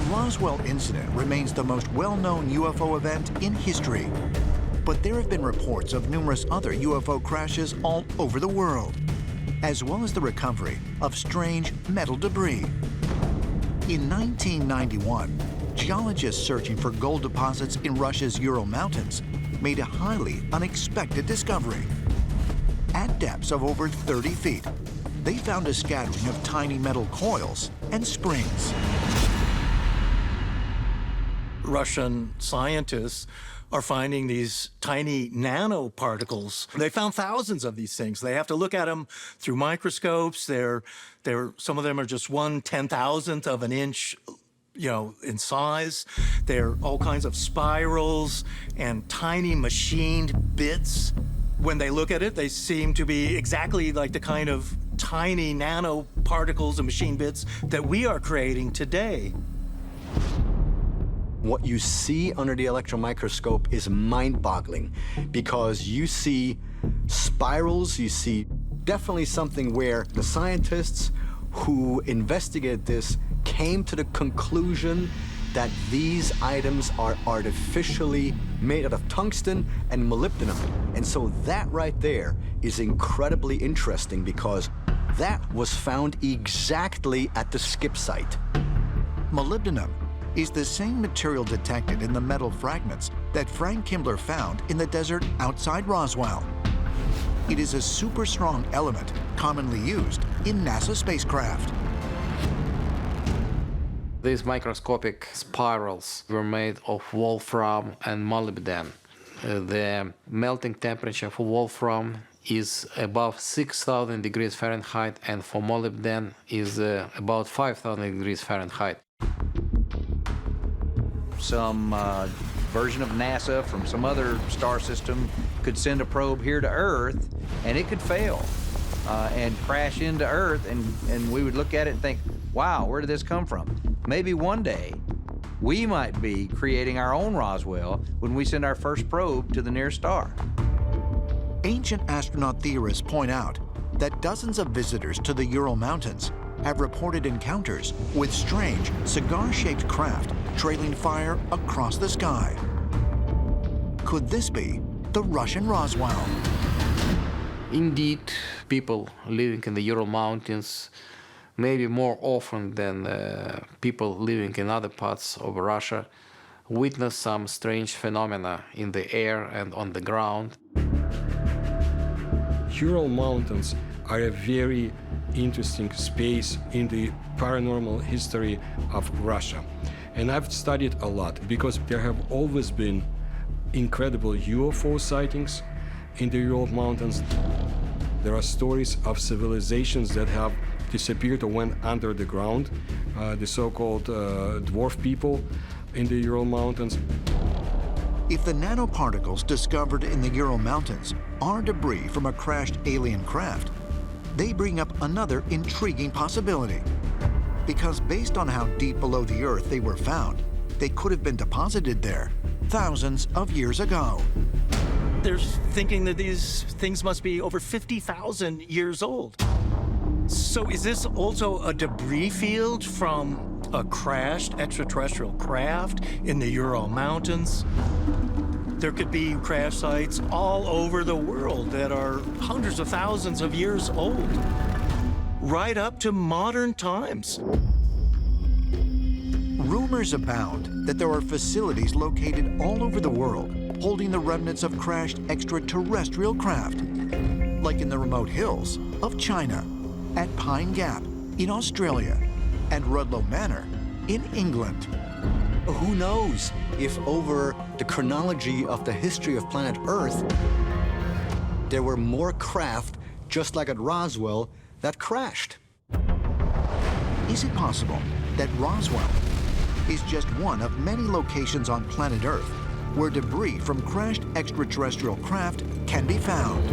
Roswell incident remains the most well-known UFO event in history. But there have been reports of numerous other UFO crashes all over the world, as well as the recovery of strange metal debris. In 1991, geologists searching for gold deposits in Russia's Ural Mountains made a highly unexpected discovery. At depths of over 30 feet, they found a scattering of tiny metal coils and springs. Russian scientists are finding these tiny nanoparticles. They found thousands of these things. They have to look at them through microscopes. Some of them are just 1/10,000th of an inch, in size. They're all kinds of spirals and tiny machined bits. When they look at it, they seem to be exactly like the kind of tiny nanoparticles and machine bits that we are creating today. What you see under the electron microscope is mind-boggling because you see spirals, you see definitely something where the scientists who investigated this came to the conclusion that these items are artificially made out of tungsten and molybdenum. And so that right there is incredibly interesting because that was found exactly at the skip site. Molybdenum is the same material detected in the metal fragments that Frank Kimbler found in the desert outside Roswell. It is a super strong element commonly used in NASA spacecraft. These microscopic spirals were made of wolfram and molybdenum. The melting temperature for wolfram is above 6,000 degrees Fahrenheit, and for molybdenum is about 5,000 degrees Fahrenheit. Some version of NASA from some other star system could send a probe here to Earth, and it could fail and crash into Earth, and we would look at it and think, wow, where did this come from? Maybe one day we might be creating our own Roswell when we send our first probe to the nearest star. Ancient astronaut theorists point out that dozens of visitors to the Ural Mountains have reported encounters with strange cigar-shaped craft trailing fire across the sky. Could this be the Russian Roswell? Indeed, people living in the Ural Mountains, maybe more often than people living in other parts of Russia, witness some strange phenomena in the air and on the ground. Ural Mountains are a very interesting space in the paranormal history of Russia. And I've studied a lot because there have always been incredible UFO sightings in the Ural Mountains. There are stories of civilizations that have disappeared or went under the ground, the so-called dwarf people in the Ural Mountains. If the nanoparticles discovered in the Ural Mountains are debris from a crashed alien craft, they bring up another intriguing possibility. Because based on how deep below the Earth they were found, they could have been deposited there thousands of years ago. They're thinking that these things must be over 50,000 years old. So is this also a debris field from a crashed extraterrestrial craft in the Ural Mountains? There could be crash sites all over the world that are hundreds of thousands of years old, right up to modern times. Rumors abound that there are facilities located all over the world holding the remnants of crashed extraterrestrial craft, like in the remote hills of China, at Pine Gap in Australia, and Rudlow Manor in England. Who knows if over the chronology of the history of planet Earth, there were more craft, just like at Roswell, that crashed. Is it possible that Roswell is just one of many locations on planet Earth where debris from crashed extraterrestrial craft can be found?